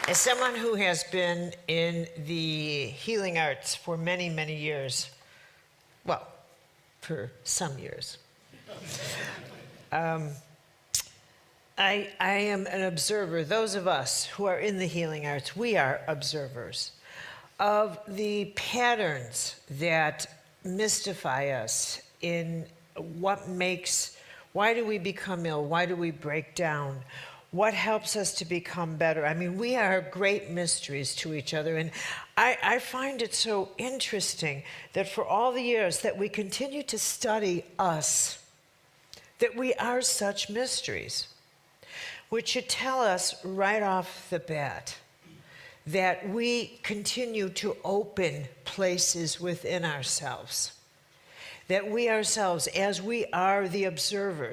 As someone who has been in the healing arts for many, many years, well, for some years, I am an observer. Those of us who are in the healing arts, we are observers of the patterns that mystify us in why do we become ill? Why do we break down? What helps us to become better? I mean, we are great mysteries to each other. And I find it so interesting that for all the years that we continue to study us, that we are such mysteries, which should tell us right off the bat that we continue to open places within ourselves, that we ourselves, as we are the observers,